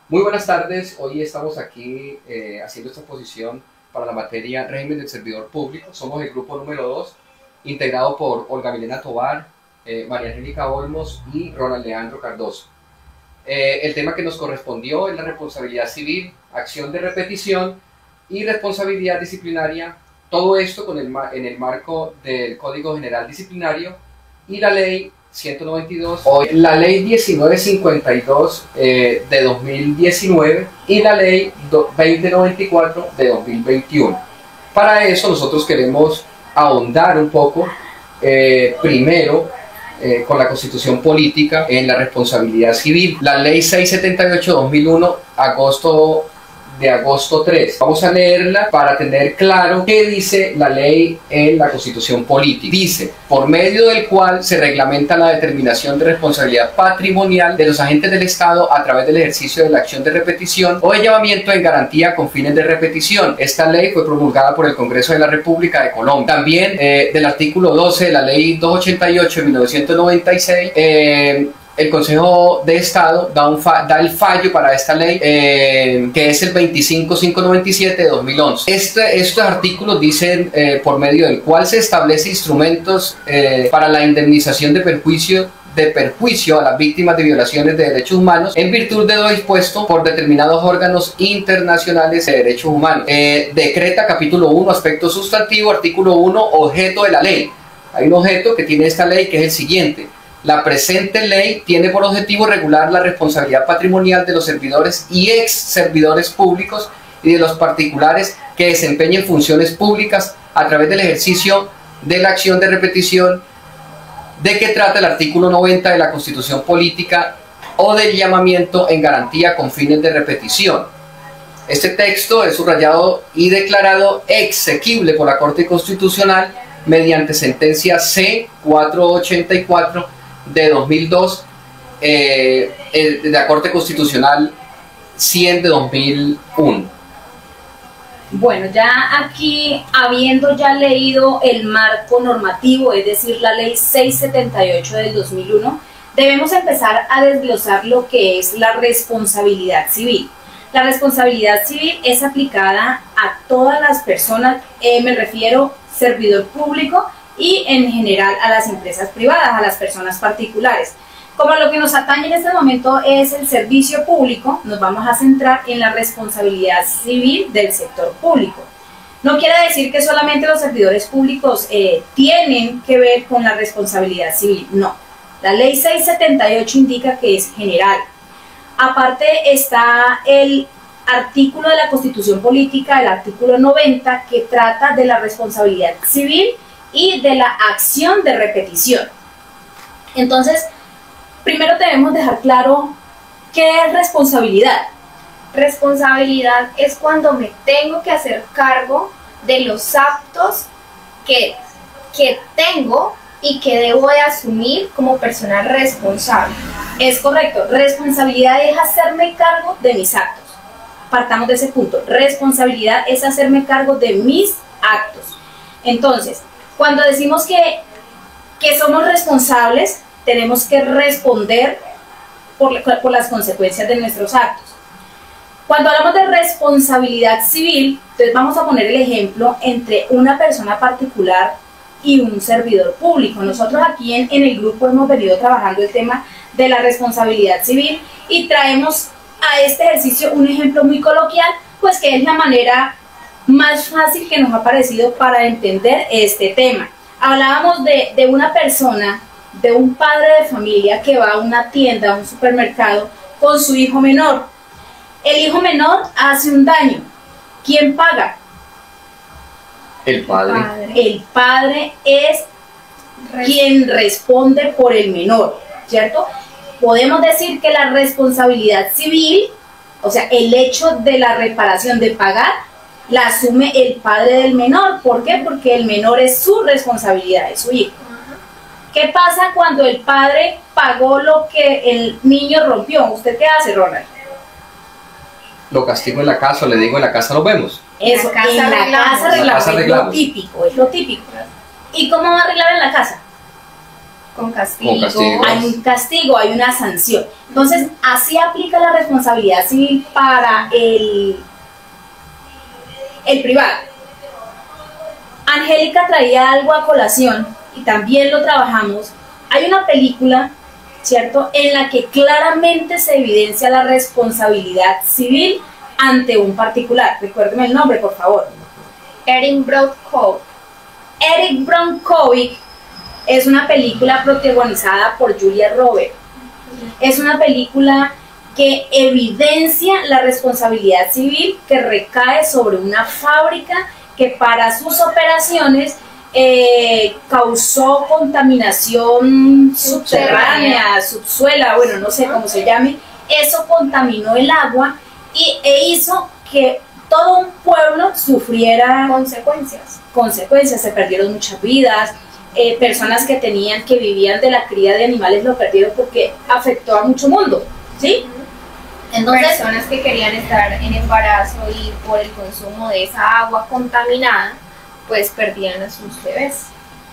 Muy buenas tardes, hoy estamos aquí haciendo esta exposición para la materia régimen del servidor público. Somos el grupo número 2, integrado por Olga Milena Tovar, María Angélica Olmos y Ronald Leandro Cardoso. El tema que nos correspondió es la responsabilidad civil, acción de repetición y responsabilidad disciplinaria. Todo esto en el marco del Código General Disciplinario y la Ley 192, la Ley 1952 de 2019 y la Ley 2094 de 2021. Para eso nosotros queremos ahondar un poco, primero, con la Constitución Política en la responsabilidad civil. La Ley 678-2001, de agosto 3. Vamos a leerla para tener claro qué dice la ley en la Constitución Política. Dice, por medio del cual se reglamenta la determinación de responsabilidad patrimonial de los agentes del Estado a través del ejercicio de la acción de repetición o de llamamiento en garantía con fines de repetición. Esta ley fue promulgada por el Congreso de la República de Colombia. También del artículo 12 de la Ley 288 de 1996, el Consejo de Estado da el fallo para esta ley, que es el 25597 de 2011. Estos artículos dicen por medio del cual se establece instrumentos para la indemnización de perjuicio a las víctimas de violaciones de derechos humanos en virtud de lo dispuesto por determinados órganos internacionales de derechos humanos. Decreta capítulo 1, aspecto sustantivo, artículo 1, objeto de la ley. Hay un objeto que tiene esta ley que es el siguiente. La presente ley tiene por objetivo regular la responsabilidad patrimonial de los servidores y ex servidores públicos y de los particulares que desempeñen funciones públicas a través del ejercicio de la acción de repetición de que trata el artículo 90 de la Constitución Política o del llamamiento en garantía con fines de repetición. Este texto es subrayado y declarado exequible por la Corte Constitucional mediante sentencia C-484 de 2002, de la Corte Constitucional 100 de 2001. Bueno, ya aquí, habiendo ya leído el marco normativo, es decir, la Ley 678 del 2001, debemos empezar a desglosar lo que es la responsabilidad civil. La responsabilidad civil es aplicada a todas las personas, me refiero servidor público, y en general a las empresas privadas, a las personas particulares. Como lo que nos atañe en este momento es el servicio público, nos vamos a centrar en la responsabilidad civil del sector público. No quiere decir que solamente los servidores públicos tienen que ver con la responsabilidad civil, no. La Ley 678 indica que es general. Aparte está el artículo de la Constitución Política, el artículo 90, que trata de la responsabilidad civil y de la acción de repetición. Entonces, primero debemos dejar claro qué es responsabilidad. Responsabilidad es cuando me tengo que hacer cargo de los actos que tengo y que debo de asumir como persona responsable. Es correcto, responsabilidad es hacerme cargo de mis actos. Partamos de ese punto, responsabilidad es hacerme cargo de mis actos. Entonces, cuando decimos que somos responsables, tenemos que responder por las consecuencias de nuestros actos. Cuando hablamos de responsabilidad civil, entonces vamos a poner el ejemplo entre una persona particular y un servidor público. Nosotros aquí en el grupo hemos venido trabajando el tema de la responsabilidad civil y traemos a este ejercicio un ejemplo muy coloquial, pues que es la manera más fácil que nos ha parecido para entender este tema. Hablábamos de una persona, de un padre de familia que va a una tienda, a un supermercado con su hijo menor. El hijo menor hace un daño. ¿ Quién paga? El padre. El padre es quien responde por el menor, ¿cierto? Podemos decir que la responsabilidad civil, o sea, el hecho de la reparación, de pagar, la asume el padre del menor. ¿Por qué? Porque el menor es su responsabilidad, es su hijo. ¿Qué pasa cuando el padre pagó lo que el niño rompió? ¿Usted qué hace, Ronald? Lo castigo en la casa, le digo en la casa lo vemos. Eso, en la casa arreglamos, es lo típico, es lo típico. ¿Y cómo va a arreglar en la casa? Con castigo. Con castigo. Hay un castigo, hay una sanción. Entonces, así aplica la responsabilidad civil para el privado. Angélica traía algo a colación y también lo trabajamos. Hay una película, ¿cierto?, en la que claramente se evidencia la responsabilidad civil ante un particular. Recuérdeme el nombre, por favor. Erin Brockovich. Eric Brockovich es una película protagonizada por Julia Roberts. Es una película que evidencia la responsabilidad civil que recae sobre una fábrica que para sus operaciones causó contaminación subterránea, subsuela, bueno, no sé cómo se llame. Eso contaminó el agua e hizo que todo un pueblo sufriera consecuencias. Se perdieron muchas vidas, personas que vivían de la cría de animales lo perdieron porque afectó a mucho mundo, ¿sí? Entonces, personas que querían estar en embarazo y por el consumo de esa agua contaminada, pues perdían a sus bebés.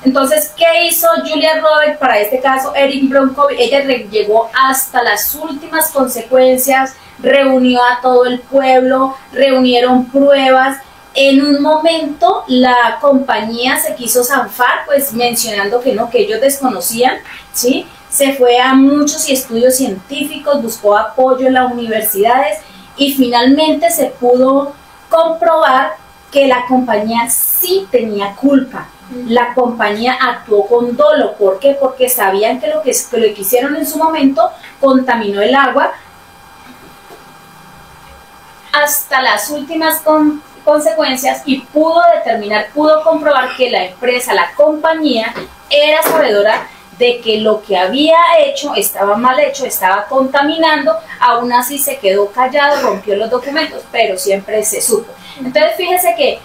Entonces, ¿qué hizo Julia Roberts para este caso? Erin Brockovich, ella llegó hasta las últimas consecuencias, reunió a todo el pueblo, reunieron pruebas. En un momento la compañía se quiso zanfar, pues mencionando que no, que ellos desconocían, ¿sí? Se fue a muchos estudios científicos, buscó apoyo en las universidades y finalmente se pudo comprobar que la compañía sí tenía culpa. La compañía actuó con dolo. ¿Por qué? Porque sabían que lo que hicieron en su momento contaminó el agua hasta las últimas consecuencias y pudo comprobar que la empresa, la compañía, era sabedora de que lo que había hecho estaba mal hecho, estaba contaminando. Aún así se quedó callado, rompió los documentos, pero siempre se supo. Entonces fíjese que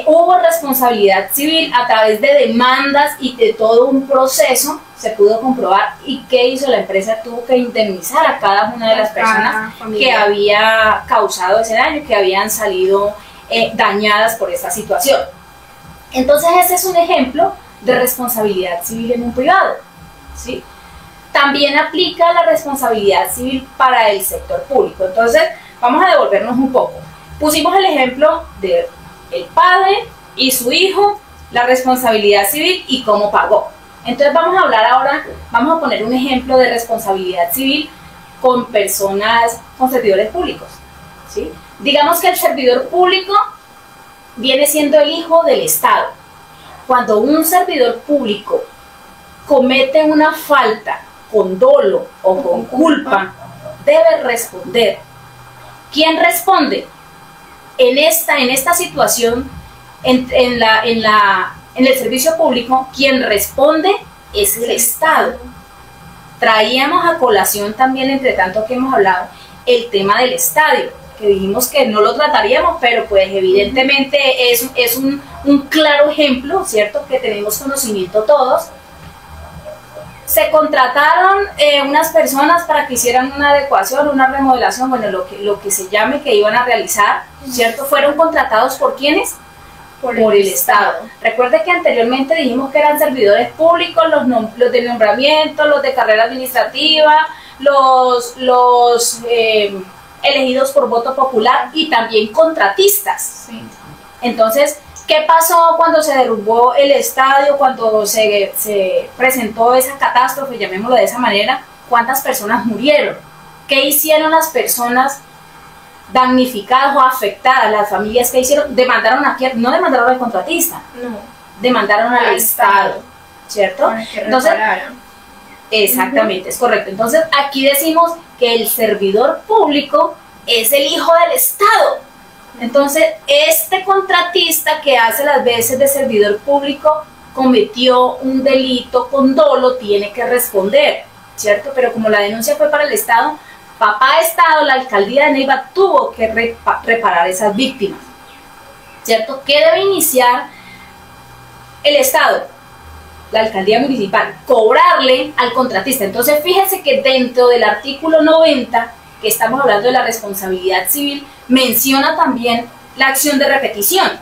hubo responsabilidad civil a través de demandas y de todo un proceso, se pudo comprobar. ¿Y qué hizo la empresa? Tuvo que indemnizar a cada una de las personas que había causado ese daño, que habían salido dañadas por esta situación. Entonces ese es un ejemplo de responsabilidad civil en un privado, ¿sí? También aplica la responsabilidad civil para el sector público. Entonces vamos a devolvernos un poco. Pusimos el ejemplo de el padre y su hijo, la responsabilidad civil y cómo pagó. Entonces vamos a hablar ahora, vamos a poner un ejemplo de responsabilidad civil con personas, con servidores públicos, ¿sí? Digamos que el servidor público viene siendo el hijo del Estado. Cuando un servidor público comete una falta con dolo o con culpa, debe responder. ¿Quién responde? En esta situación, en el servicio público, quien responde es el Estado. Traíamos a colación también, entre tanto que hemos hablado, el tema del estadio, que dijimos que no lo trataríamos, pero pues evidentemente es un claro ejemplo, ¿cierto?, que tenemos conocimiento todos. Se contrataron unas personas para que hicieran una adecuación, una remodelación, bueno, lo que se llame, que iban a realizar, ¿cierto? Fueron contratados ¿por quiénes? Por el Estado. Recuerde que anteriormente dijimos que eran servidores públicos, los de nombramiento, los de carrera administrativa, los elegidos por voto popular y también contratistas. Sí. Entonces, ¿qué pasó cuando se derrumbó el estadio, cuando se presentó esa catástrofe, llamémoslo de esa manera? ¿Cuántas personas murieron? ¿Qué hicieron las personas damnificadas o afectadas, las familias? ¿Qué hicieron? Demandaron no demandaron al contratista, No. Demandaron al Estado, ¿cierto? Para que Entonces, repararan. exactamente, es correcto. Entonces, aquí decimos que el servidor público es el hijo del Estado. Entonces, este contratista que hace las veces de servidor público cometió un delito con dolo, tiene que responder, ¿cierto? Pero como la denuncia fue para el Estado, papá Estado, la alcaldía de Neiva tuvo que reparar esas víctimas, ¿cierto? ¿Qué debe iniciar el Estado? La alcaldía municipal, cobrarle al contratista. Entonces, fíjense que dentro del artículo 90, que estamos hablando de la responsabilidad civil, menciona también la acción de repetición.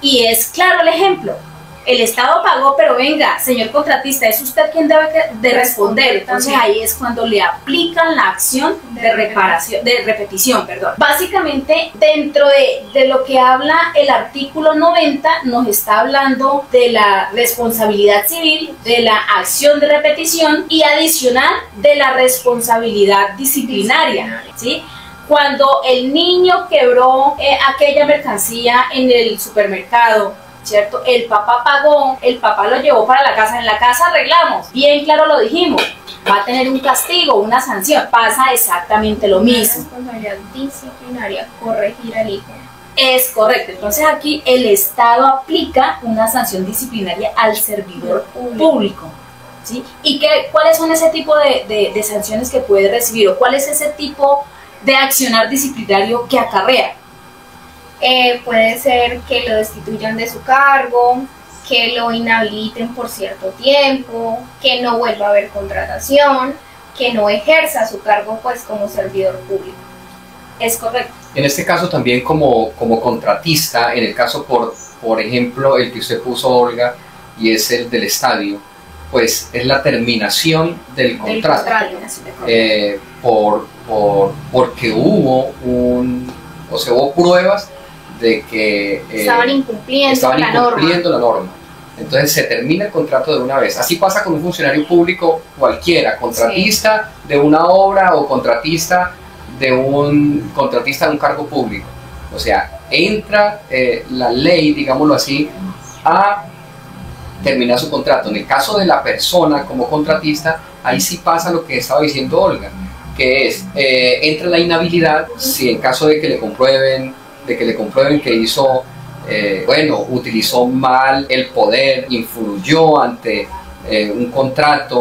Y es claro el ejemplo. el Estado pagó, pero venga, señor contratista, es usted quien debe de responder. Entonces ahí es cuando le aplican la acción de repetición. Básicamente, dentro de lo que habla el artículo 90, nos está hablando de la responsabilidad civil, de la acción de repetición y adicional de la responsabilidad disciplinaria, ¿sí? Cuando el niño quebró aquella mercancía en el supermercado, ¿cierto? El papá pagó, el papá lo llevó para la casa, en la casa arreglamos, bien claro lo dijimos, va a tener un castigo, una sanción, pasa exactamente lo mismo. Responsabilidad disciplinaria, corregir al hijo. Es correcto, entonces aquí el Estado aplica una sanción disciplinaria al servidor público, ¿sí? ¿Y cuáles son ese tipo de sanciones que puede recibir o cuál es ese tipo de accionar disciplinario que acarrea? Puede ser que lo destituyan de su cargo, que lo inhabiliten por cierto tiempo, que no vuelva a haber contratación, que no ejerza su cargo pues como servidor público. Es correcto. En este caso también como contratista, en el caso por ejemplo el que usted puso, Olga, y es el del estadio, pues es la terminación del contrato, porque hubo pruebas de que estaban incumpliendo la norma. Entonces se termina el contrato de una vez. Así pasa con un funcionario público cualquiera, contratista de una obra o contratista de un cargo público. O sea, entra la ley, digámoslo así, a terminar su contrato. En el caso de la persona como contratista, ahí sí pasa lo que estaba diciendo Olga, que es, entra la inhabilidad si en caso de que le comprueben que hizo, utilizó mal el poder, influyó ante un contrato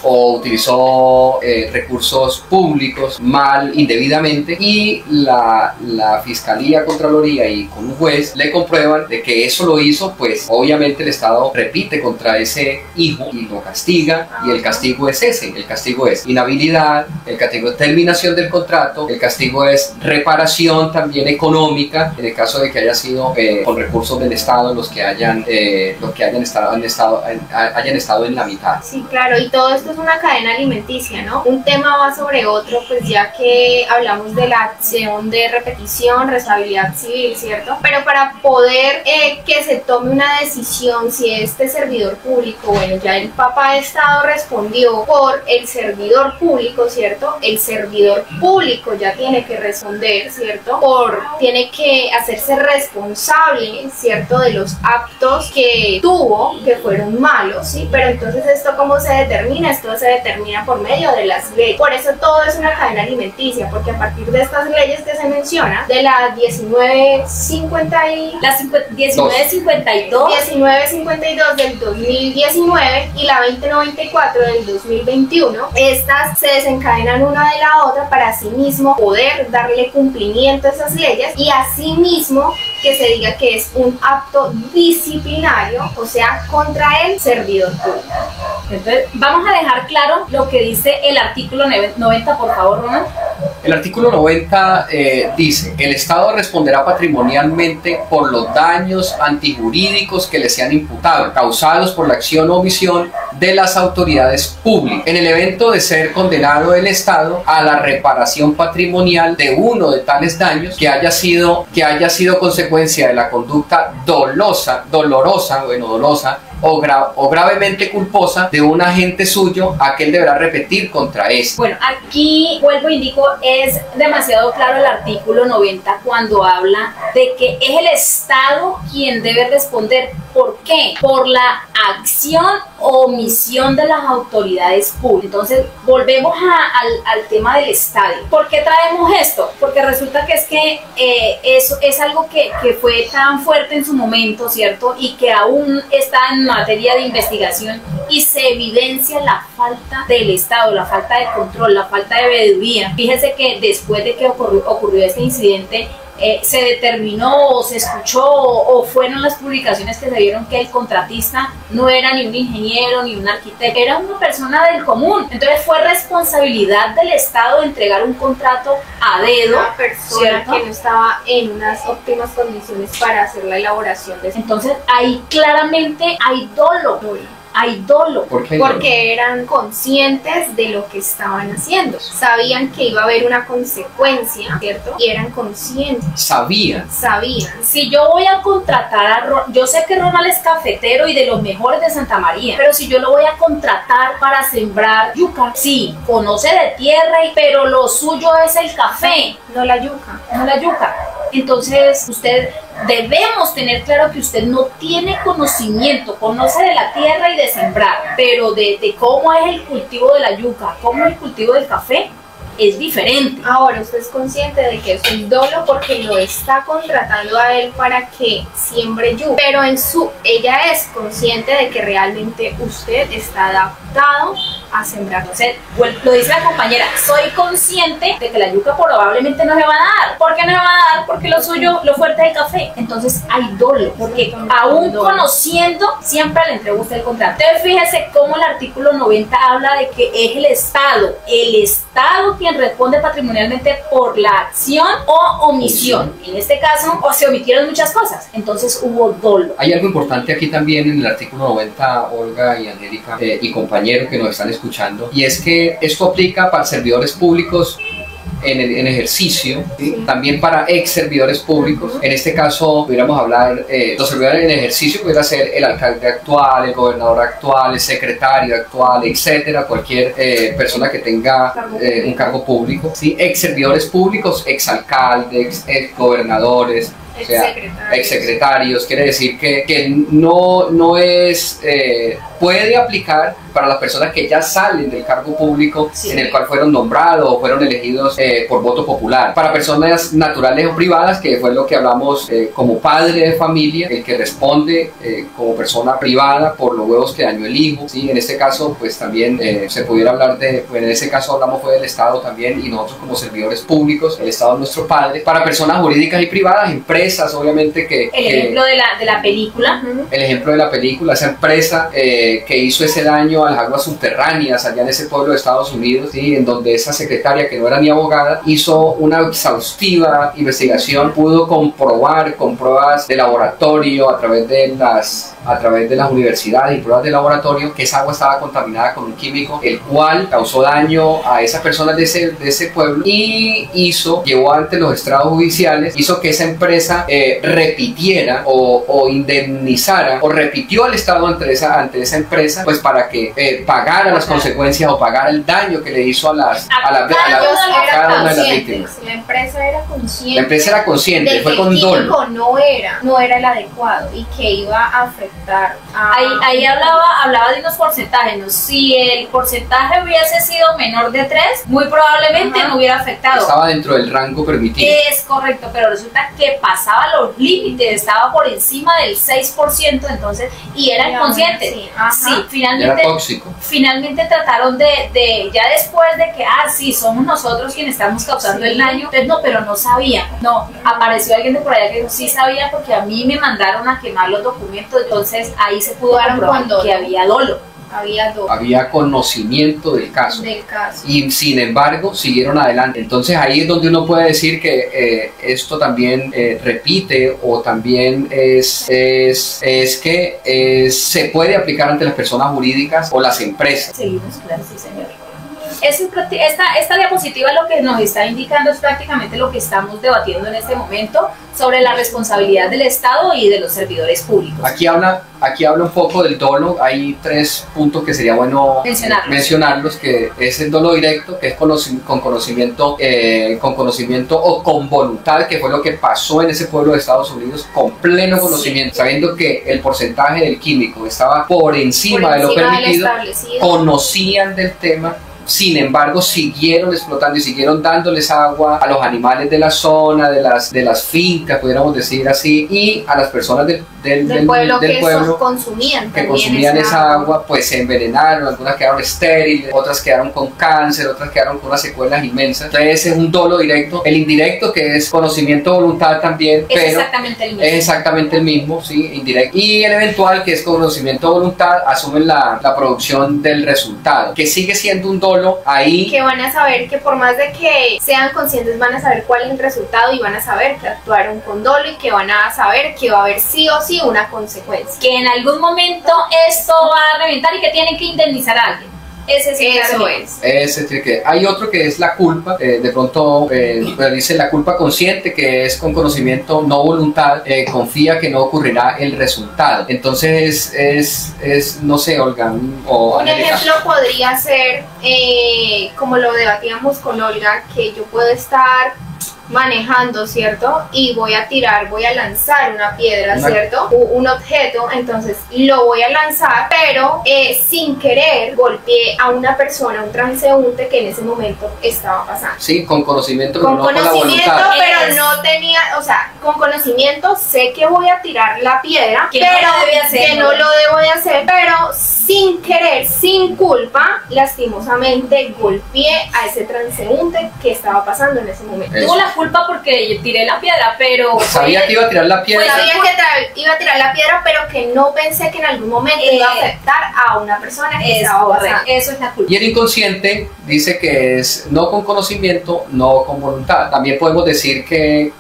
o utilizó recursos públicos mal, indebidamente, y la Fiscalía, Contraloría y con un juez le comprueban de que eso lo hizo, pues obviamente el Estado repite contra ese hijo y lo castiga, y el castigo es ese, el castigo es inhabilidad, el castigo es terminación del contrato, el castigo es reparación también económica, en el caso de que haya sido con recursos del Estado los que hayan estado en la mitad. Sí, claro, y todo esto es una cadena alimenticia, ¿no? Un tema va sobre otro, pues ya que hablamos de la acción de repetición, responsabilidad civil, ¿cierto? Pero para poder que se tome una decisión, si este servidor público, bueno, ya el papá de Estado respondió por el servidor público, ¿cierto? El servidor público ya tiene que responder, ¿cierto? Tiene que hacerse responsable, ¿cierto? De los actos que tuvo, que fueron malos, ¿sí? Pero entonces, ¿esto cómo se determina? Esto se determina por medio de las leyes. Por eso todo es una cadena alimenticia, porque a partir de estas leyes que se menciona, de la 1952 del 2019 y la 2094 del 2021, estas se desencadenan una de la otra para asimismo poder darle cumplimiento a esas leyes y asimismo que se diga que es un acto disciplinario, o sea, contra el servidor público. Entonces, vamos a dejar claro lo que dice el artículo 90, por favor, Ronald. El artículo 90 dice: el Estado responderá patrimonialmente por los daños antijurídicos que le sean imputados, causados por la acción o omisión de las autoridades públicas, en el evento de ser condenado el Estado a la reparación patrimonial de uno de tales daños que haya sido consecuencia de la conducta dolosa o gravemente culposa de un agente suyo, aquel deberá repetir contra este. Bueno, aquí vuelvo e indico, es demasiado claro el artículo 90 cuando habla de que es el Estado quien debe responder. ¿Por qué? Por la acción o omisión de las autoridades públicas. Entonces, volvemos al tema del estadio. ¿Por qué traemos esto? Porque resulta que eso es algo que fue tan fuerte en su momento, ¿cierto? Y que aún está en materia de investigación y se evidencia la falta del Estado, la falta de control, la falta de veeduría. Fíjese que después de que ocurrió este incidente, se determinó o se escuchó o fueron las publicaciones que se vieron que el contratista no era ni un ingeniero ni un arquitecto, era una persona del común. Entonces fue responsabilidad del Estado entregar un contrato a dedo, una persona, ¿cierto?, que no estaba en unas óptimas condiciones para hacer la elaboración de eso. Entonces ahí claramente hay dolo. Hay dolo. ¿Por qué? Porque eran conscientes de lo que estaban haciendo. Sabían que iba a haber una consecuencia, ¿cierto? Y eran conscientes. Sabían. Si yo voy a contratar a yo sé que Ronald es cafetero y de los mejores de Santa María, pero si yo lo voy a contratar para sembrar yuca, sí, conoce de tierra, pero lo suyo es el café, no la yuca. No la yuca. Entonces debemos tener claro que usted no tiene conocimiento, conoce de la tierra y de sembrar, pero de cómo es el cultivo de la yuca, cómo es el cultivo del café, es diferente. Ahora usted es consciente de que es un dolo porque lo está contratando a él para que siembre yuca, pero ella es consciente de que realmente usted está adaptado a sembrar. Entonces, lo dice la compañera, soy consciente de que la yuca probablemente no se va a dar. ¿Por qué no se va a dar? Porque lo suyo, lo fuerte es el café. Entonces hay dolo, porque aún conociendo, siempre le entrega usted el contrato. Entonces fíjese cómo el artículo 90 habla de que es el Estado quien responde patrimonialmente por la acción o omisión. En este caso, se omitieron muchas cosas, entonces hubo dolo. Hay algo importante aquí también en el artículo 90, Olga y Angélica y compañeros que nos están escuchando, y es que esto aplica para servidores públicos en ejercicio, ¿sí? También para ex servidores públicos. En este caso pudiéramos hablar, los servidores en ejercicio pudiera ser el alcalde actual, el gobernador actual, el secretario actual, etcétera, cualquier persona que tenga un cargo público, ¿sí? Ex servidores públicos, ex alcaldes, ex gobernadores, o sea, ex secretarios. Quiere decir que no es, puede aplicar para las personas que ya salen del cargo público, sí, en el cual fueron nombrados o fueron elegidos por voto popular. Para personas naturales o privadas, que fue lo que hablamos, como padre de familia, el que responde como persona privada por los huevos que dañó el hijo, ¿sí? En este caso, pues también se pudiera hablar pues en ese caso hablamos fue del Estado también, y nosotros como servidores públicos, el Estado es nuestro padre. Para personas jurídicas y privadas, empresas, obviamente que... El ejemplo de la película. El ejemplo de la película, esa empresa que hizo ese daño a las aguas subterráneas allá en ese pueblo de Estados Unidos, ¿sí? En donde esa secretaria, que no era ni abogada, hizo una exhaustiva investigación, pudo comprobar con pruebas de laboratorio a través de las universidades y pruebas de laboratorio que esa agua estaba contaminada con un químico el cual causó daño a esas personas de ese pueblo, y llevó ante los estrados judiciales, hizo que esa empresa repitiera o indemnizara, o repitió al Estado ante esa empresa, pues para que pagara las consecuencias o pagara el daño que le hizo a cada una de las víctimas. La empresa era consciente. La empresa era consciente, de fue que con el dolo. químico no era el adecuado y que iba a afectar a... Ahí hablaba de unos porcentajes, ¿no? Si el porcentaje hubiese sido menor de 3, muy probablemente no hubiera afectado. Estaba dentro del rango permitido. Es correcto, pero resulta que pasaba los límites, estaba por encima del 6%, entonces, y eran conscientes. Sí, finalmente, era tóxico. Finalmente trataron de ya después de que, sí, somos nosotros quienes estamos causando el daño, entonces no, pero no sabía. No, apareció alguien de por allá que dijo, sí sabía porque a mí me mandaron a quemar los documentos, entonces ahí se pudo comprobar que había dolo. Había conocimiento del caso. Y sin embargo siguieron adelante. Entonces ahí es donde uno puede decir que esto también repite, o también es que se puede aplicar ante las personas jurídicas o las empresas. Seguimos, claro, sí señor. Esta diapositiva lo que nos está indicando es prácticamente lo que estamos debatiendo en este momento sobre la responsabilidad del Estado y de los servidores públicos. Aquí habla un poco del dolo. Hay 3 puntos que sería bueno mencionarlos, que es el dolo directo, que es con conocimiento o con voluntad, que fue lo que pasó en ese pueblo de Estados Unidos, con pleno conocimiento, sabiendo que el porcentaje del químico estaba por encima de lo permitido, conocían del tema, sin embargo siguieron explotando y siguieron dándoles agua a los animales de la zona, de las fincas, pudiéramos decir así, y a las personas del pueblo que consumían esa agua, pues se envenenaron, algunas quedaron estériles, otras quedaron con cáncer, otras quedaron con unas secuelas inmensas. Entonces ese es un dolo directo. El indirecto, que es conocimiento voluntad también, es pero exactamente el mismo. es exactamente el mismo, sí, indirecto. Y el eventual, que es conocimiento voluntad, asumen la producción del resultado, que sigue siendo un dolo ahí. Que van a saber que por más de que sean conscientes, van a saber cuál es el resultado y van a saber que actuaron con dolo y que van a saber que va a haber sí o sí una consecuencia. Que en algún momento esto va a reventar y que tienen que indemnizar a alguien. Ese sí, eso es. Hay otro que es la culpa, de pronto dice la culpa consciente, que es con conocimiento, no voluntad, confía que no ocurrirá el resultado. Entonces no sé, Olga, un ejemplo podría ser, como lo debatíamos con Olga, que yo puedo estar manejando, ¿cierto? Y voy a lanzar una piedra, ¿cierto? Un objeto, entonces lo voy a lanzar, pero sin querer golpeé a una persona, un transeúnte que en ese momento estaba pasando. Sí, con conocimiento, pero no con la voluntad. Pero no tenía, o sea, con conocimiento sé que voy a tirar la piedra, que no lo debo de hacer, pero sin querer, sin culpa, lastimosamente golpeé a ese transeúnte que estaba pasando en ese momento. Tuvo la culpa porque tiré la piedra, pero sabía que iba a tirar la piedra. Sabía que iba a tirar la piedra, pero que no pensé que en algún momento iba a afectar a una persona que estaba pasando. Eso es la culpa. Y el inconsciente dice que es no con conocimiento, no con voluntad. También podemos decir que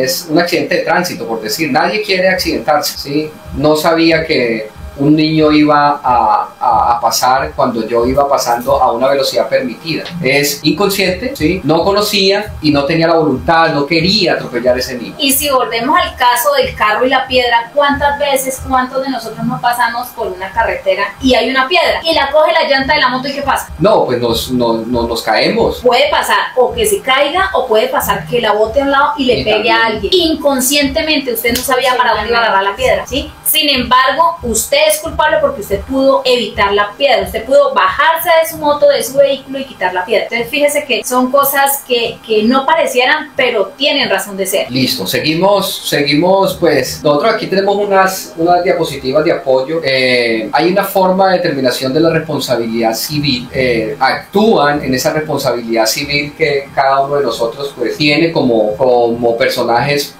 es un accidente de tránsito, por decir, nadie quiere accidentarse, ¿sí? No sabía que un niño iba a pasar cuando yo iba pasando a una velocidad permitida. Es inconsciente, ¿sí? No conocía y no tenía la voluntad, no quería atropellar a ese niño. Y si volvemos al caso del carro y la piedra, ¿cuántos de nosotros no pasamos por una carretera y hay una piedra y la coge la llanta de la moto y qué pasa? No, pues nos caemos. Puede pasar o que se caiga o puede pasar que la bote a un lado y le pegue a alguien. Inconscientemente usted no sabía para dónde iba a agarrar la piedra, ¿sí? Sin embargo, usted es culpable porque usted pudo evitar la piedra, usted pudo bajarse de su moto, de su vehículo y quitar la piedra. Entonces fíjese que son cosas que no parecieran, pero tienen razón de ser. Listo, seguimos pues. Nosotros aquí tenemos unas diapositivas de apoyo. Hay una forma de determinación de la responsabilidad civil. Actúan en esa responsabilidad civil que cada uno de nosotros pues tiene como personajes,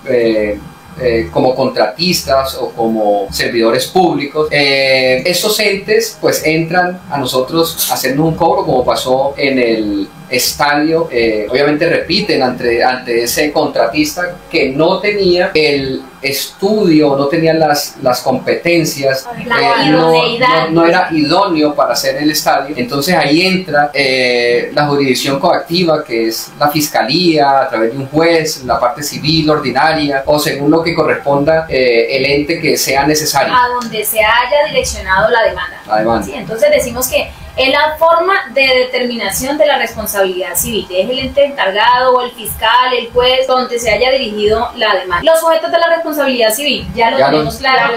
como contratistas o como servidores públicos. Esos entes pues entran a nosotros a hacernos un cobro, como pasó en el estadio. Obviamente repiten ante ese contratista que no tenía el estudio, no tenía las competencias, no era idóneo para hacer el estadio. Entonces ahí entra la jurisdicción coactiva, que es la fiscalía a través de un juez, la parte civil ordinaria o según lo que corresponda el ente que sea necesario, a donde se haya direccionado la demanda. Sí, entonces decimos que es la forma de determinación de la responsabilidad civil, es el ente encargado o el fiscal, el juez, donde se haya dirigido la demanda. Los sujetos de la responsabilidad civil, ya lo tenemos claro,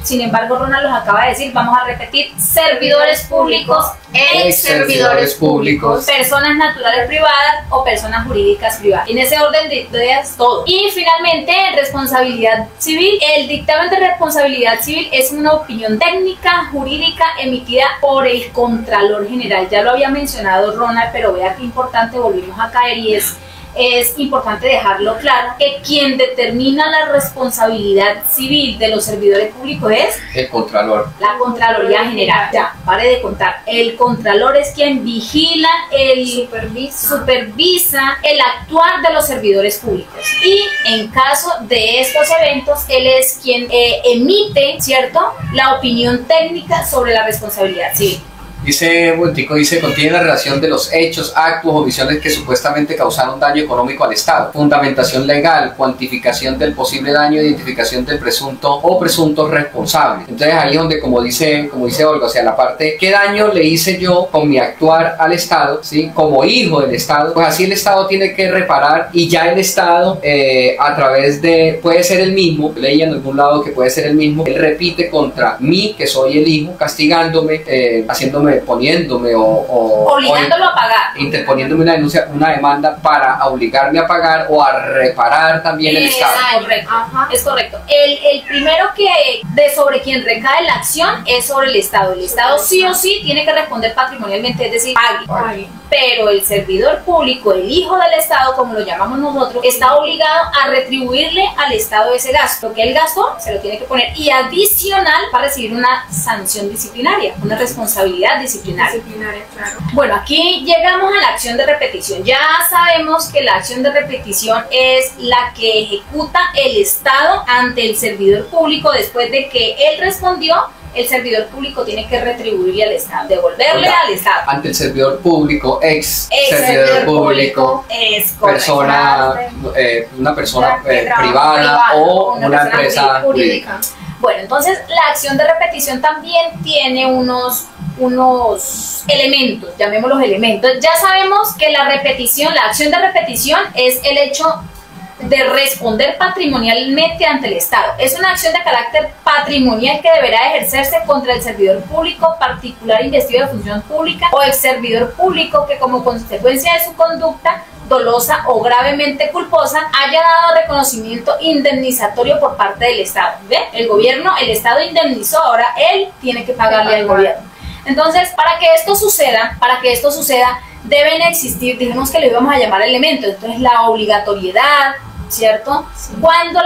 sin embargo Ronald los acaba de decir, vamos a repetir: servidores públicos, ex servidores públicos, personas naturales privadas o personas jurídicas privadas. En ese orden de ideas todo. Y finalmente, responsabilidad civil. El dictamen de responsabilidad civil es una opinión técnica jurídica emitida por el Contralor General. Ya lo había mencionado Ronald, pero vea qué importante, volvimos a caer, y es importante dejarlo claro, que quien determina la responsabilidad civil de los servidores públicos es el Contralor. La Contraloría General. Ya, pare de contar. El Contralor es quien vigila, supervisa el actuar de los servidores públicos. Y en caso de estos eventos, él es quien emite, ¿cierto?, la opinión técnica sobre la responsabilidad civil. Dice, contiene la relación de los hechos, actos o omisiones que supuestamente causaron daño económico al Estado, fundamentación legal, cuantificación del posible daño, identificación del presunto o presuntos responsables. Entonces ahí es donde, como dice Olga, o sea, la parte, ¿qué daño le hice yo con mi actuar al Estado, ¿sí?, como hijo del Estado? Pues así el Estado tiene que reparar, y ya el Estado, a través de, puede ser el mismo, leí en algún lado que puede ser el mismo, él repite contra mí, que soy el hijo, castigándome, haciéndome poniéndome obligándolo a pagar, interponiéndome una denuncia, una demanda para obligarme a pagar o a reparar también el Estado. Correcto, es correcto. El primero sobre quien recae la acción es sobre el Estado. El Estado sí o sí tiene que responder patrimonialmente, es decir, pague. Pero el servidor público, el hijo del Estado, como lo llamamos nosotros, está obligado a retribuirle al Estado ese gasto. Lo que él gastó se lo tiene que poner, y adicional para recibir una sanción disciplinaria, una responsabilidad disciplinaria. Claro. Bueno, aquí llegamos a la acción de repetición. Ya sabemos que la acción de repetición es la que ejecuta el Estado ante el servidor público después de que él respondió. El servidor público tiene que retribuirle al Estado, devolverle al Estado. Ante el servidor público, ex servidor público, es persona, una persona privada o una empresa jurídica. Bueno, entonces la acción de repetición también tiene unos elementos, llamémoslos elementos. Ya sabemos que la acción de repetición es el hecho de responder patrimonialmente ante el Estado. Es una acción de carácter patrimonial que deberá ejercerse contra el servidor público, particular investido de función pública o ex servidor público que como consecuencia de su conducta dolosa o gravemente culposa haya dado reconocimiento indemnizatorio por parte del Estado. ¿Ve? El Estado indemnizó, ahora él tiene que pagarle al gobierno. Entonces, para que esto suceda, deben existir, dijimos que le íbamos a llamar elementos, entonces la obligatoriedad, ¿cierto? Sí. Cuando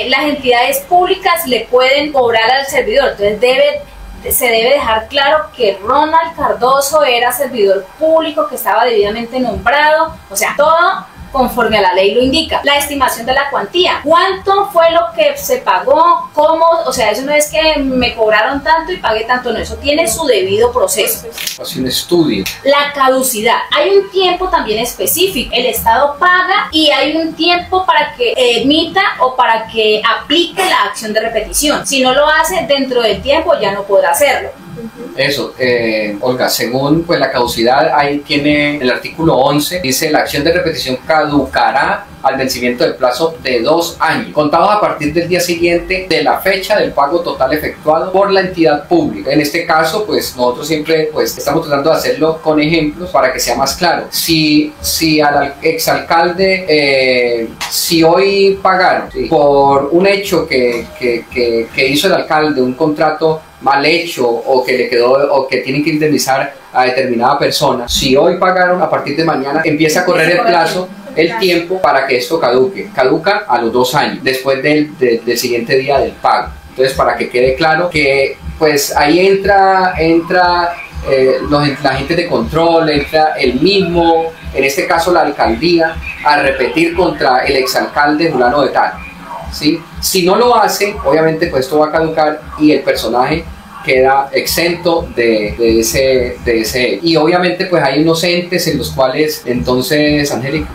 las entidades públicas le pueden cobrar al servidor, entonces se debe dejar claro que Ronald Cardoso era servidor público, que estaba debidamente nombrado, o sea, todo conforme a la ley lo indica. La estimación de la cuantía, ¿cuánto fue lo que se pagó? ¿Cómo? O sea, eso no es que me cobraron tanto y pagué tanto, no, eso tiene su debido proceso. Hace un estudio. La caducidad, hay un tiempo también específico, el Estado paga y hay un tiempo para que emita o para que aplique la acción de repetición. Si no lo hace dentro del tiempo ya no podrá hacerlo. Eso, Olga, según pues la caducidad, ahí tiene el artículo 11, dice la acción de repetición caducará al vencimiento del plazo de 2 años, contados a partir del día siguiente de la fecha del pago total efectuado por la entidad pública. En este caso, pues nosotros siempre pues estamos tratando de hacerlo con ejemplos para que sea más claro. Si al exalcalde, si hoy pagaron por un hecho que hizo el alcalde, un contrato mal hecho o que le quedó o que tienen que indemnizar a determinada persona, si hoy pagaron, a partir de mañana empieza a correr el plazo, el tiempo para que esto caduca a los 2 años después del siguiente día del pago. Entonces, para que quede claro que pues ahí entra la gente de control, entra el mismo, en este caso la alcaldía, a repetir contra el exalcalde fulano de tal, ¿sí? Si no lo hace, obviamente pues esto va a caducar y el personaje queda exento de ese. Y obviamente pues hay unos entes en los cuales, entonces, Angélica,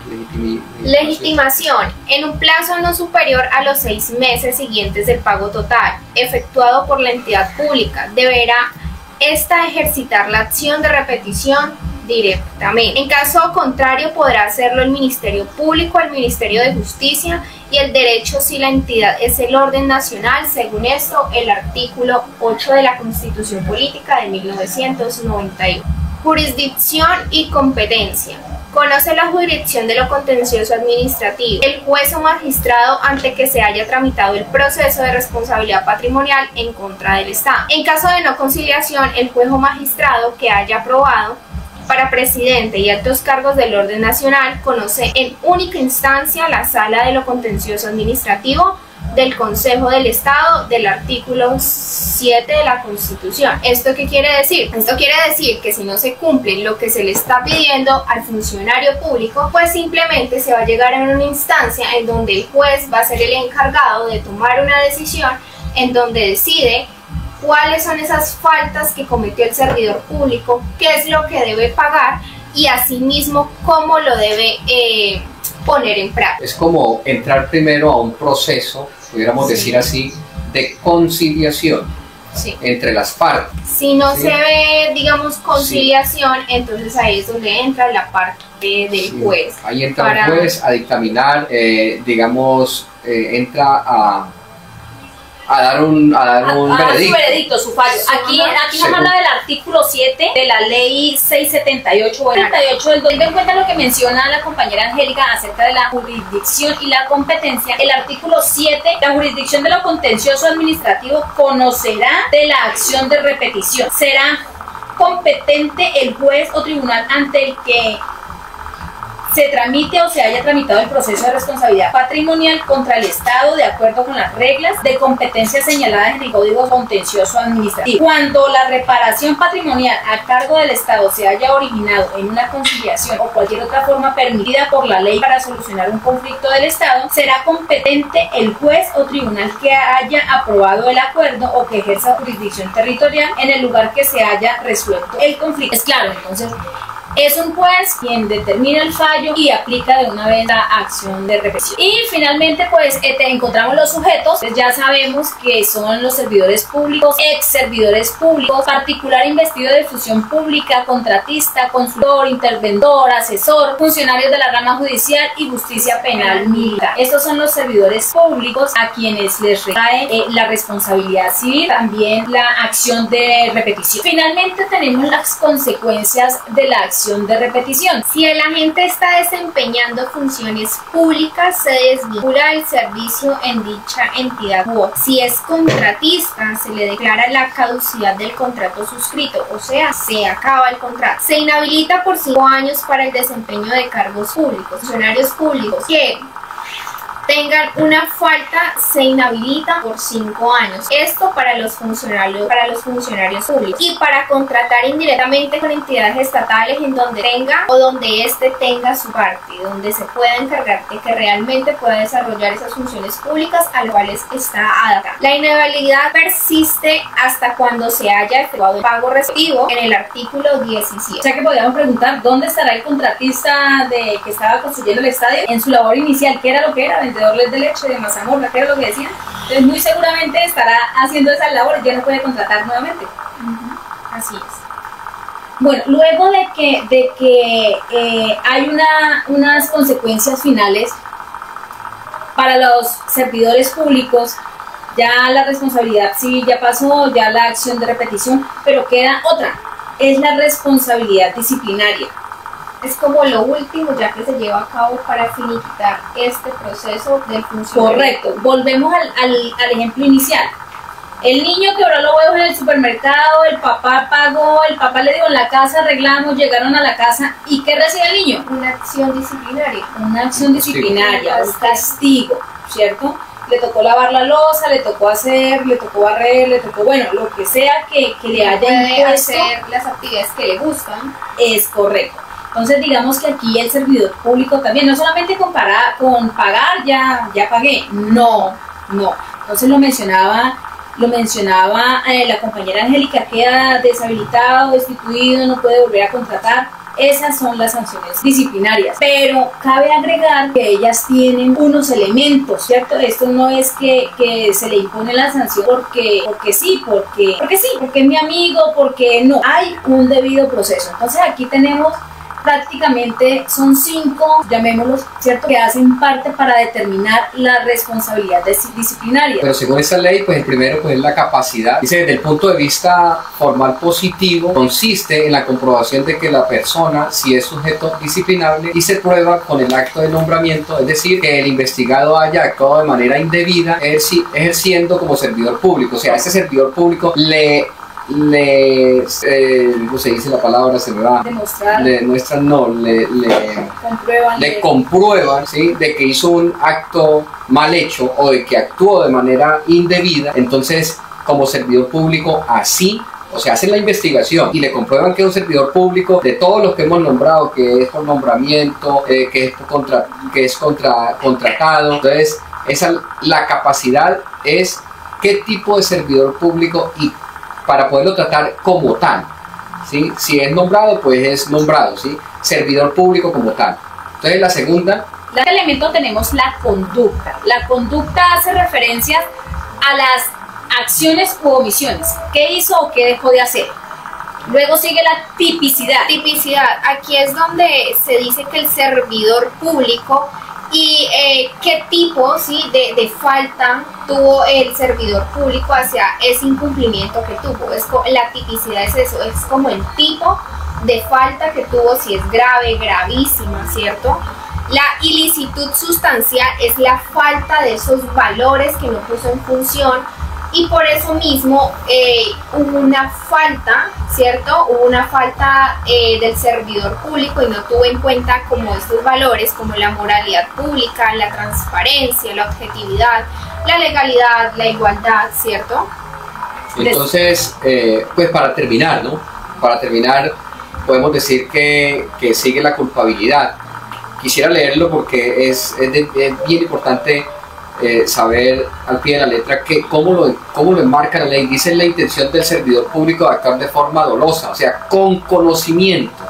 legitimación en un plazo no superior a los 6 meses siguientes del pago total efectuado por la entidad pública, deberá esta ejercitar la acción de repetición directamente. En caso contrario, podrá hacerlo el Ministerio Público, el Ministerio de Justicia y el Derecho si la entidad es el orden nacional, según esto, el artículo 8 de la Constitución Política de 1991. Jurisdicción y competencia. Conoce la jurisdicción de lo contencioso administrativo. El juez o magistrado ante que se haya tramitado el proceso de responsabilidad patrimonial en contra del Estado. En caso de no conciliación, el juez o magistrado que haya aprobado para presidente y altos cargos del orden nacional conoce en única instancia la sala de lo contencioso administrativo del Consejo del Estado del artículo 7 de la Constitución. ¿Esto qué quiere decir? Esto quiere decir que si no se cumple lo que se le está pidiendo al funcionario público, pues simplemente se va a llegar a una instancia en donde el juez va a ser el encargado de tomar una decisión en donde decide cuáles son esas faltas que cometió el servidor público, qué es lo que debe pagar y asimismo cómo lo debe poner en práctica. Es como entrar primero a un proceso, pudiéramos decir así, de conciliación entre las partes. Si no se ve, digamos, conciliación, entonces ahí es donde entra la parte del juez. Ahí entra el juez a dictaminar, digamos, entra a a dar un Su veredicto. veredicto, su fallo. Aquí nos habla del artículo 7 de la ley 678 o 78 del 2000. Tenga en cuenta lo que menciona la compañera Angélica acerca de la jurisdicción y la competencia. El artículo 7, la jurisdicción de lo contencioso administrativo conocerá de la acción de repetición. Será competente el juez o tribunal ante el que se tramite o se haya tramitado el proceso de responsabilidad patrimonial contra el Estado de acuerdo con las reglas de competencia señaladas en el Código Contencioso Administrativo. Cuando la reparación patrimonial a cargo del Estado se haya originado en una conciliación o cualquier otra forma permitida por la ley para solucionar un conflicto del Estado, será competente el juez o tribunal que haya aprobado el acuerdo o que ejerza jurisdicción territorial en el lugar que se haya resuelto el conflicto. Es claro, entonces, es un juez quien determina el fallo y aplica de una vez la acción de repetición. Y finalmente, pues encontramos los sujetos. Pues ya sabemos que son los servidores públicos, ex servidores públicos, particular investido de función pública, contratista, consultor, interventor, asesor, funcionarios de la rama judicial y justicia penal militar. Estos son los servidores públicos a quienes les recae la responsabilidad civil, también la acción de repetición. Finalmente tenemos las consecuencias de la acción de repetición. Si el agente está desempeñando funciones públicas, se desvincula el servicio en dicha entidad. Si es contratista, se le declara la caducidad del contrato suscrito, o sea, se acaba el contrato. Se inhabilita por 5 años para el desempeño de cargos públicos. Funcionarios públicos que tengan una falta se inhabilita por 5 años. Esto para los funcionarios públicos. Y para contratar indirectamente con entidades estatales en donde tenga o donde éste tenga su parte, donde se pueda encargar de que realmente pueda desarrollar esas funciones públicas a las cuales está adaptada. La inhabilidad persiste hasta cuando se haya efectuado el pago respectivo en el artículo 17. O sea que podríamos preguntar, ¿dónde estará el contratista que estaba construyendo el estadio en su labor inicial? ¿Qué era lo que era? Vendedor de leche, de mazamorra, ¿qué era lo que decían? Entonces muy seguramente estará haciendo esas labores, ya no puede contratar nuevamente. Así es. Bueno, luego de que hay unas consecuencias finales para los servidores públicos, ya la responsabilidad civil ya pasó, ya la acción de repetición, pero queda otra, es la responsabilidad disciplinaria. Es como lo último ya que se lleva a cabo para finiquitar este proceso del funcionamiento. Correcto, volvemos al ejemplo inicial. El niño quebró los huevos en el supermercado, el papá pagó, el papá le dijo en la casa, arreglamos, llegaron a la casa, ¿y qué recibe el niño? Una acción disciplinaria. Una acción disciplinaria, un castigo, ¿cierto? Le tocó lavar la loza, le tocó hacer, le tocó barrer, le tocó, bueno, lo que sea que le haya impuesto. Hacer las actividades que le gustan. Es correcto. Entonces digamos que aquí el servidor público también, no solamente con pagar, ya pagué, no. Entonces lo mencionaba la compañera Angélica, queda deshabilitado, destituido, no puede volver a contratar. Esas son las sanciones disciplinarias, pero cabe agregar que ellas tienen unos elementos, ¿cierto? Esto no es que se le impone la sanción porque es mi amigo, porque no, hay un debido proceso. Entonces aquí tenemos prácticamente son 5, llamémoslos, ¿cierto?, que hacen parte para determinar la responsabilidad disciplinaria. Pero según esa ley, pues el primero pues es la capacidad. Dice, desde el punto de vista formal positivo, consiste en la comprobación de que la persona, si es sujeto disciplinable, y se prueba con el acto de nombramiento, es decir, que el investigado haya actuado de manera indebida, ejerciendo como servidor público. O sea, ese servidor público ¿cómo se dice la palabra? Se me va. Le comprueban, ¿sí?, de que hizo un acto mal hecho o de que actuó de manera indebida. Entonces, como servidor público, así, o sea, hacen la investigación y le comprueban que es un servidor público de todos los que hemos nombrado, que es por nombramiento, que es contratado. Entonces, la capacidad es qué tipo de servidor público y para poderlo tratar como tal, ¿sí? Si es nombrado, pues es nombrado, ¿sí? Servidor público como tal. Entonces la segunda. En este elemento tenemos la conducta. La conducta hace referencia a las acciones u omisiones. ¿Qué hizo o qué dejó de hacer? Luego sigue la tipicidad. Tipicidad, aquí es donde se dice que el servidor público y qué tipo, ¿sí?, de falta tuvo el servidor público hacia ese incumplimiento que tuvo. La tipicidad es eso, es como el tipo de falta que tuvo, si es grave, gravísima, ¿cierto? La ilicitud sustancial es la falta de esos valores que no puso en función, y por eso mismo hubo una falta, ¿cierto? Hubo una falta del servidor público y no tuvo en cuenta como estos valores, como la moralidad pública, la transparencia, la objetividad, la legalidad, la igualdad, ¿cierto? Entonces, pues para terminar, ¿no? Para terminar, podemos decir que sigue la culpabilidad. Quisiera leerlo porque es bien importante saber al pie de la letra cómo lo enmarca la ley. Dice: la intención del servidor público de actuar de forma dolosa, o sea, con conocimiento.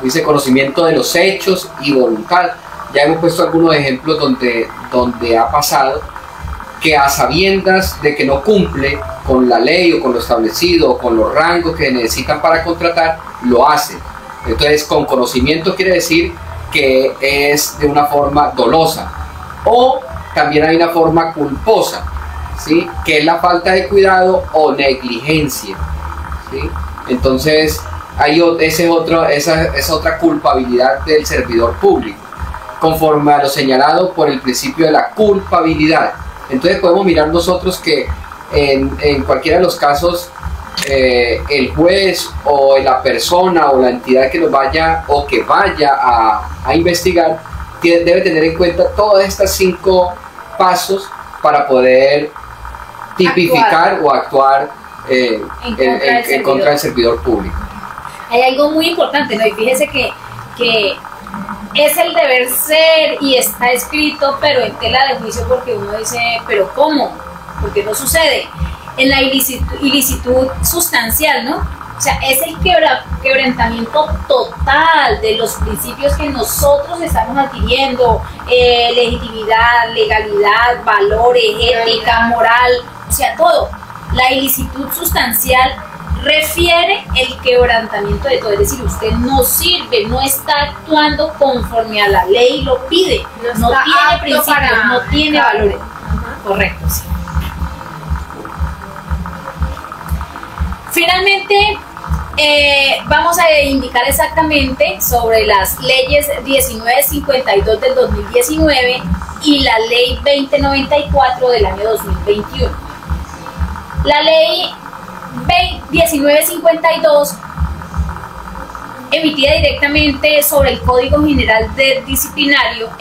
Dice conocimiento de los hechos y voluntad. Ya hemos puesto algunos ejemplos donde ha pasado que a sabiendas de que no cumple con la ley o con lo establecido o con los rangos que necesitan para contratar, lo hace. Entonces, con conocimiento quiere decir que es de una forma dolosa, o también hay una forma culposa, ¿sí? Que es la falta de cuidado o negligencia, ¿sí? Entonces esa es otra culpabilidad del servidor público, conforme a lo señalado por el principio de la culpabilidad. Entonces podemos mirar nosotros que en cualquiera de los casos el juez o la persona o la entidad que vaya a investigar debe tener en cuenta todas estas 5 pasos para poder tipificar o actuar en contra del servidor público. Hay algo muy importante, ¿no? Y fíjese que es el deber ser y está escrito, pero en tela de juicio, porque uno dice, ¿pero cómo? ¿Por qué no sucede? En la ilicitud sustancial, ¿no? O sea, es el quebrantamiento total de los principios que nosotros estamos adquiriendo, legitimidad, legalidad, valores, ética, moral, o sea, todo. La ilicitud sustancial refiere el quebrantamiento de todo, es decir, usted no sirve, no está actuando conforme a la ley lo pide, no tiene principios, no tiene valores. Correcto, sí. Finalmente, vamos a indicar exactamente sobre las leyes 1952 del 2019 y la ley 2094 del año 2021. La ley 1952, emitida directamente sobre el Código General de Disciplinario,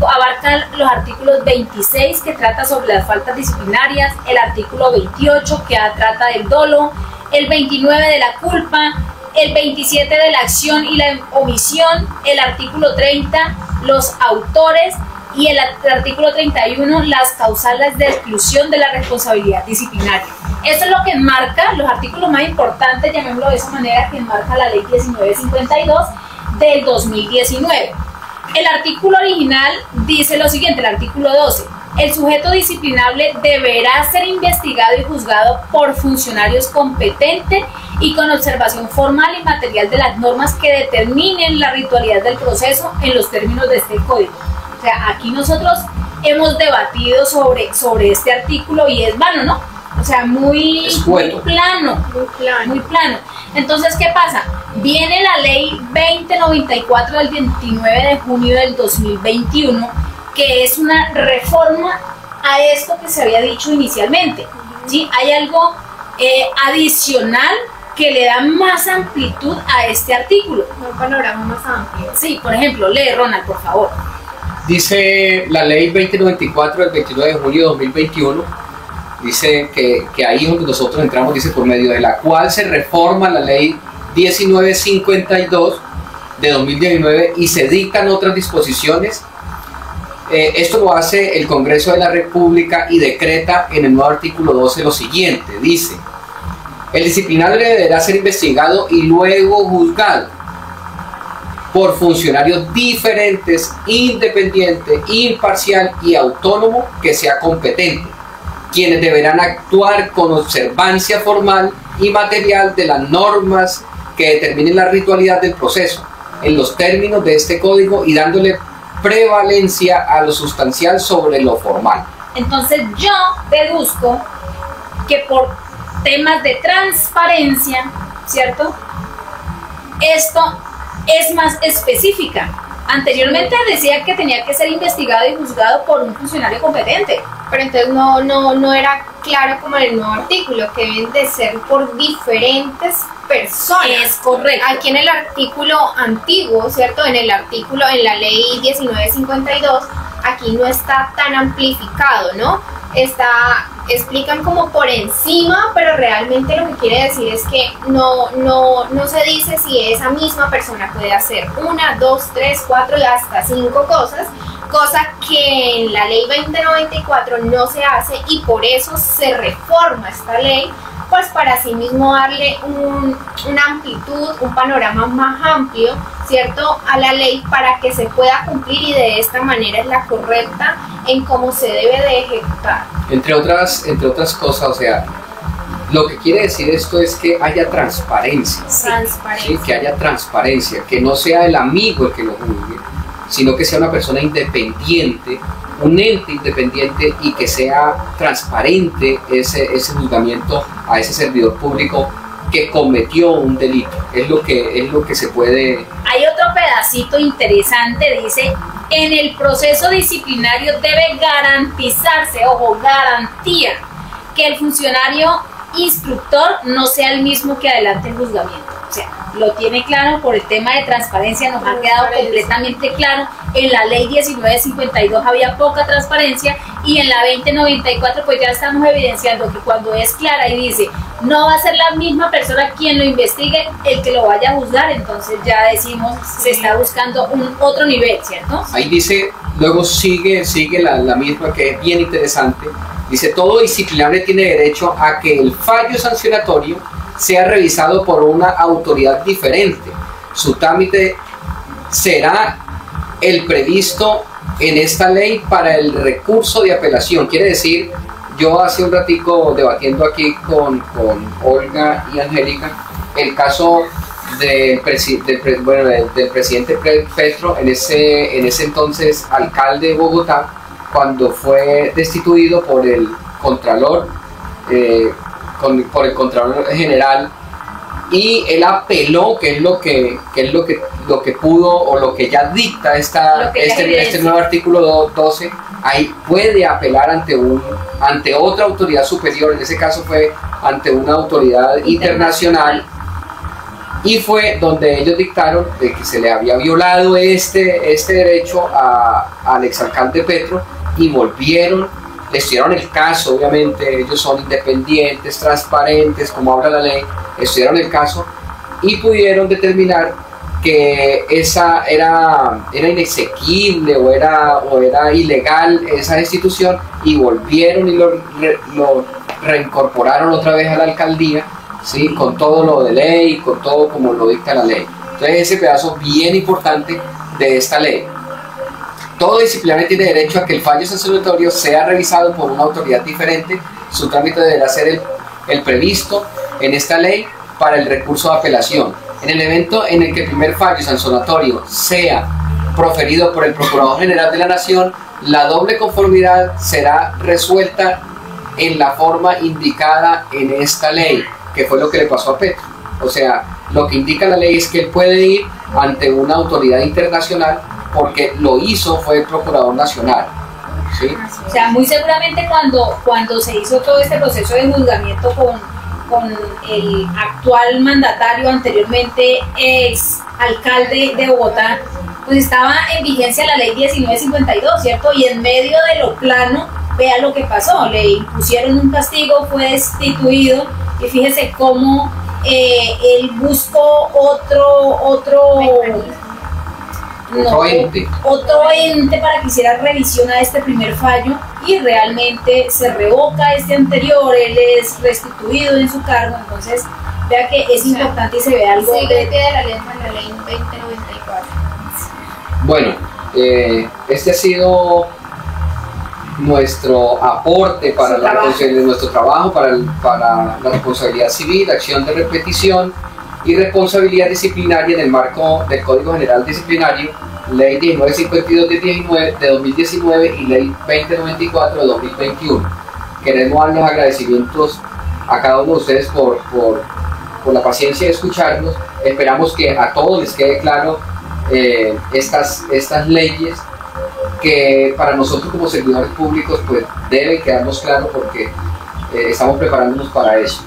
abarca los artículos 26, que trata sobre las faltas disciplinarias, el artículo 28, que trata del dolo, el 29 de la culpa, el 27 de la acción y la omisión, el artículo 30, los autores, y el artículo 31, las causales de exclusión de la responsabilidad disciplinaria. Esto es lo que enmarca los artículos más importantes, llamémoslo de esa manera, que enmarca la ley 1952 del 2019. El artículo original dice lo siguiente, el artículo 12: el sujeto disciplinable deberá ser investigado y juzgado por funcionarios competentes y con observación formal y material de las normas que determinen la ritualidad del proceso en los términos de este código. O sea, aquí nosotros hemos debatido sobre este artículo y es vano, ¿no? O sea, muy plano. Entonces, ¿qué pasa? Viene la ley 2094 del 29 de junio del 2021, que es una reforma a esto que se había dicho inicialmente, ¿sí? Hay algo adicional que le da más amplitud a este artículo. Un panorama más amplio. Sí, por ejemplo, lee, Ronald, por favor. Dice la ley 2094 del 29 de junio de 2021, dice que ahí es donde nosotros entramos, dice: por medio de la cual se reforma la ley 1952 de 2019 y se dictan otras disposiciones. Esto lo hace el Congreso de la República y decreta en el nuevo artículo 12 lo siguiente, dice: el disciplinario deberá ser investigado y luego juzgado por funcionarios diferentes, independiente, imparcial y autónomo que sea competente, quienes deberán actuar con observancia formal y material de las normas que determinen la ritualidad del proceso, en los términos de este código y dándole prevalencia a lo sustancial sobre lo formal. Entonces yo deduzco que por temas de transparencia, ¿cierto? Esto es más específica. Anteriormente decía que tenía que ser investigado y juzgado por un funcionario competente. Pero entonces no era claro como en el nuevo artículo, que deben de ser por diferentes personas. Es correcto. Aquí en el artículo antiguo, ¿cierto? En la ley 1952, aquí no está tan amplificado, ¿no? Explican como por encima, pero realmente lo que quiere decir es que no se dice si esa misma persona puede hacer 1, 2, 3, 4 y hasta 5 cosas, cosa que en la ley 2094 no se hace, y por eso se reforma esta ley, pues para así mismo darle una amplitud, un panorama más amplio, ¿cierto?, a la ley para que se pueda cumplir, y de esta manera es la correcta en cómo se debe de ejecutar. Entre otras cosas, o sea, lo que quiere decir esto es que haya transparencia. Transparencia. ¿Sí? Que haya transparencia, que no sea el amigo el que lo juzgue, sino que sea una persona independiente, un ente independiente, y que sea transparente ese juzgamiento a ese servidor público que cometió un delito. Es lo que se puede... Hay otro pedacito interesante, dice: en el proceso disciplinario debe garantizarse, ojo, garantía, que el funcionario instructor no sea el mismo que adelante el juzgamiento. O sea, lo tiene claro por el tema de transparencia, nos ha quedado completamente claro. En la ley 1952 había poca transparencia, y en la 2094 pues ya estamos evidenciando que cuando es clara y dice no va a ser la misma persona quien lo investigue el que lo vaya a juzgar, entonces ya decimos se está buscando un otro nivel, ¿cierto? Ahí dice, luego sigue la misma, que es bien interesante. Dice: todo disciplinario tiene derecho a que el fallo sancionatorio sea revisado por una autoridad diferente. Su trámite será el previsto en esta ley para el recurso de apelación. Quiere decir, yo hace un ratico debatiendo aquí con Olga y Angélica el caso del presidente Petro, en ese entonces alcalde de Bogotá, cuando fue destituido por el Contralor, por el Contralor General, y él apeló, que es lo que pudo, o lo que ya dicta este nuevo artículo 12. Ahí puede apelar ante otra autoridad superior, en ese caso fue ante una autoridad internacional, y fue donde ellos dictaron de que se le había violado este derecho al exalcalde Petro, y volvieron, le estudiaron el caso. Obviamente ellos son independientes, transparentes, como habla la ley, estudiaron el caso y pudieron determinar que esa era inexequible o era ilegal esa destitución, y volvieron y lo reincorporaron otra vez a la alcaldía, ¿sí?, con todo lo de ley, con todo como lo dicta la ley. Entonces ese pedazo bien importante de esta ley. Todo disciplinario tiene derecho a que el fallo sancionatorio sea revisado por una autoridad diferente. Su trámite deberá ser el previsto en esta ley para el recurso de apelación. En el evento en el que el primer fallo sancionatorio sea proferido por el Procurador General de la Nación, la doble conformidad será resuelta en la forma indicada en esta ley, que fue lo que le pasó a Petro. O sea, lo que indica la ley es que él puede ir ante una autoridad internacional, porque lo hizo fue el Procurador Nacional, ¿sí? O sea, muy seguramente cuando se hizo todo este proceso de juzgamiento con el actual mandatario, anteriormente ex alcalde de Bogotá, pues estaba en vigencia la ley 1952, ¿cierto? Y en medio de lo plano, vea lo que pasó, le impusieron un castigo, fue destituido, y fíjese cómo él buscó otro ente para que hiciera revisión a este primer fallo, y realmente se revoca este anterior, él es restituido en su cargo. Entonces vea que es importante y se ve algo de la letra de la ley 2094. Bueno, este ha sido nuestro aporte para nuestro trabajo para la responsabilidad civil, acción de repetición y responsabilidad disciplinaria en el marco del Código General Disciplinario, Ley 1952 de 2019 y Ley 2094 de 2021. Queremos dar los agradecimientos a cada uno de ustedes por la paciencia de escucharnos. Esperamos que a todos les quede claro estas leyes, que para nosotros como servidores públicos pues debe quedarnos claro, porque estamos preparándonos para eso.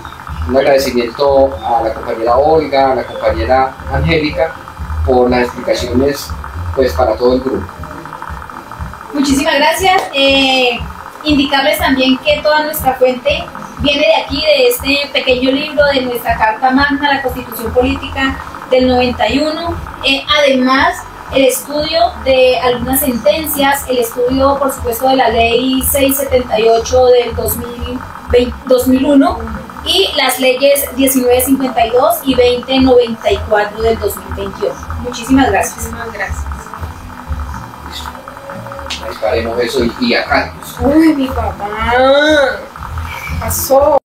Un agradecimiento a la compañera Olga, a la compañera Angélica por las explicaciones pues para todo el grupo. Muchísimas gracias. Indicarles también que toda nuestra fuente viene de aquí, de este pequeño libro de nuestra Carta Magna, la Constitución Política del 91. Además, el estudio de algunas sentencias, el estudio, por supuesto, de la Ley 678 del 2001 y las leyes 1952 y 2094 del 2021. Muchísimas gracias. Muchísimas gracias. Ahí haremos eso y acá. Uy, mi papá. Pasó.